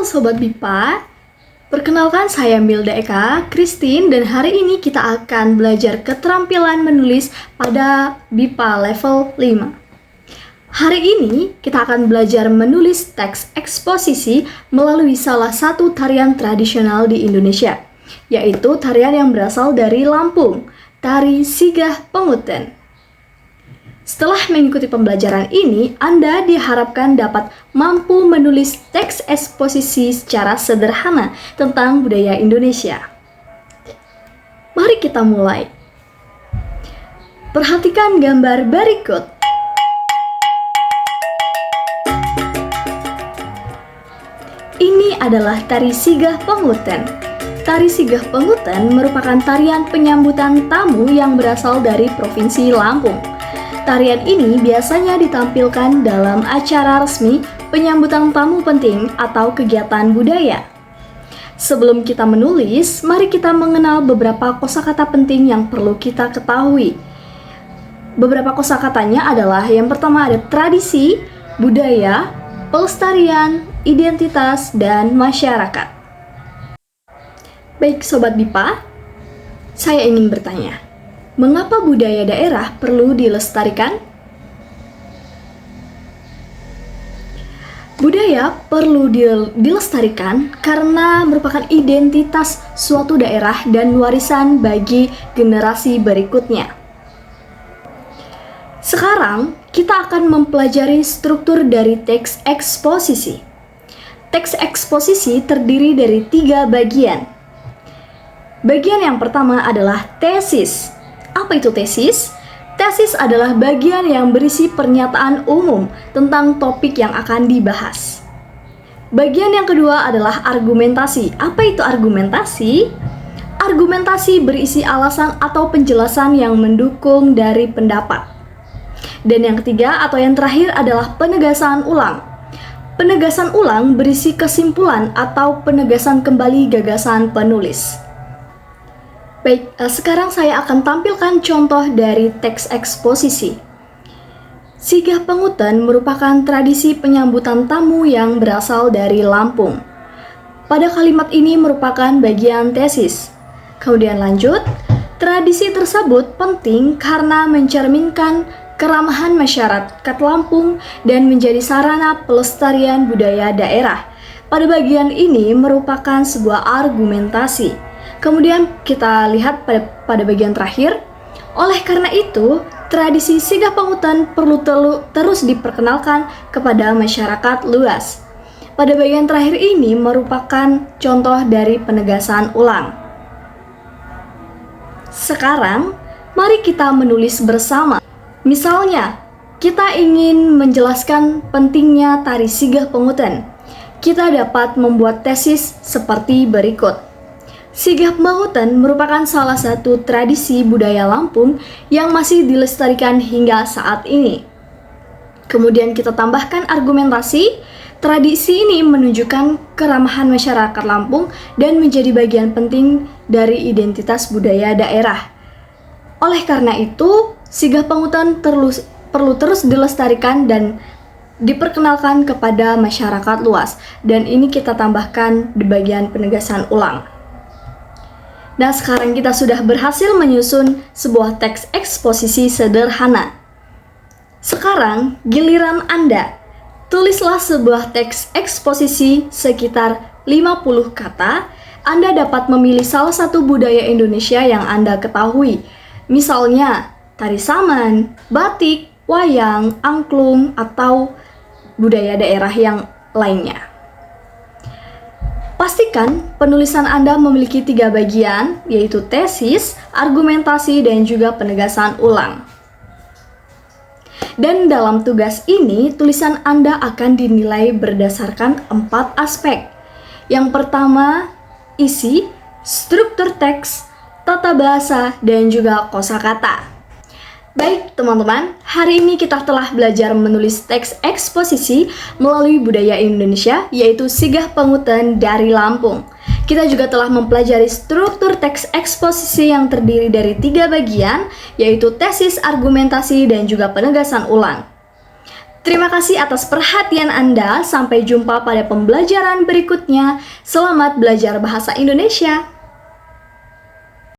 Sobat BIPA, perkenalkan saya Milda Eka Christine dan hari ini kita akan belajar keterampilan menulis pada BIPA level 5. Hari ini kita akan belajar menulis teks eksposisi melalui salah satu tarian tradisional di Indonesia, yaitu tarian yang berasal dari Lampung, tari Sigah Penguten. Setelah mengikuti pembelajaran ini, Anda diharapkan dapat mampu menulis teks eksposisi secara sederhana tentang budaya Indonesia. Mari kita mulai. Perhatikan gambar berikut. Ini adalah tari Sigah Penguten. Tari Sigah Penguten merupakan tarian penyambutan tamu yang berasal dari Provinsi Lampung. Tarian ini biasanya ditampilkan dalam acara resmi penyambutan tamu penting atau kegiatan budaya. Sebelum kita menulis, mari kita mengenal beberapa kosakata penting yang perlu kita ketahui. Beberapa kosakatanya adalah yang pertama ada tradisi, budaya, pelestarian, identitas, dan masyarakat. Baik Sobat BIPA, saya ingin bertanya, mengapa budaya daerah perlu dilestarikan? Budaya perlu dilestarikan karena merupakan identitas suatu daerah dan warisan bagi generasi berikutnya. Sekarang, kita akan mempelajari struktur dari teks eksposisi. Teks eksposisi terdiri dari 3 bagian. Bagian yang pertama adalah tesis. Apa itu tesis? Tesis adalah bagian yang berisi pernyataan umum tentang topik yang akan dibahas. Bagian yang kedua adalah argumentasi. Apa itu argumentasi? Argumentasi berisi alasan atau penjelasan yang mendukung dari pendapat. Dan yang ketiga atau yang terakhir adalah penegasan ulang. Penegasan ulang berisi kesimpulan atau penegasan kembali gagasan penulis. Baik, sekarang saya akan tampilkan contoh dari teks eksposisi. Sigah Penguten merupakan tradisi penyambutan tamu yang berasal dari Lampung. Pada kalimat ini merupakan bagian tesis. Kemudian lanjut, tradisi tersebut penting karena mencerminkan keramahan masyarakat Lampung dan menjadi sarana pelestarian budaya daerah. Pada bagian ini merupakan sebuah argumentasi. Kemudian kita lihat pada bagian terakhir, oleh karena itu, tradisi Sigah Penguten perlu terus diperkenalkan kepada masyarakat luas. Pada bagian terakhir ini merupakan contoh dari penegasan ulang. Sekarang, mari kita menulis bersama. Misalnya, kita ingin menjelaskan pentingnya tari Sigah Penguten. Kita dapat membuat tesis seperti berikut. Sigah Penguten merupakan salah satu tradisi budaya Lampung yang masih dilestarikan hingga saat ini. Kemudian kita tambahkan argumentasi. Tradisi ini menunjukkan keramahan masyarakat Lampung dan menjadi bagian penting dari identitas budaya daerah. Oleh karena itu, Sigah Penguten perlu terus dilestarikan dan diperkenalkan kepada masyarakat luas. Dan ini kita tambahkan di bagian penegasan ulang. Nah, sekarang kita sudah berhasil menyusun sebuah teks eksposisi sederhana. Sekarang, giliran Anda. Tulislah sebuah teks eksposisi sekitar 50 kata. Anda dapat memilih salah satu budaya Indonesia yang Anda ketahui. Misalnya, tari saman, batik, wayang, angklung, atau budaya daerah yang lainnya. Pastikan penulisan Anda memiliki 3 bagian, yaitu tesis, argumentasi, dan juga penegasan ulang. Dan dalam tugas ini, tulisan Anda akan dinilai berdasarkan 4 aspek. Yang pertama, isi, struktur teks, tata bahasa, dan juga kosakata. Baik teman-teman, hari ini kita telah belajar menulis teks eksposisi melalui budaya Indonesia, yaitu Sigah Penguten dari Lampung. Kita juga telah mempelajari struktur teks eksposisi yang terdiri dari 3 bagian, yaitu tesis, argumentasi, dan juga penegasan ulang. Terima kasih atas perhatian Anda. Sampai jumpa pada pembelajaran berikutnya. Selamat belajar bahasa Indonesia.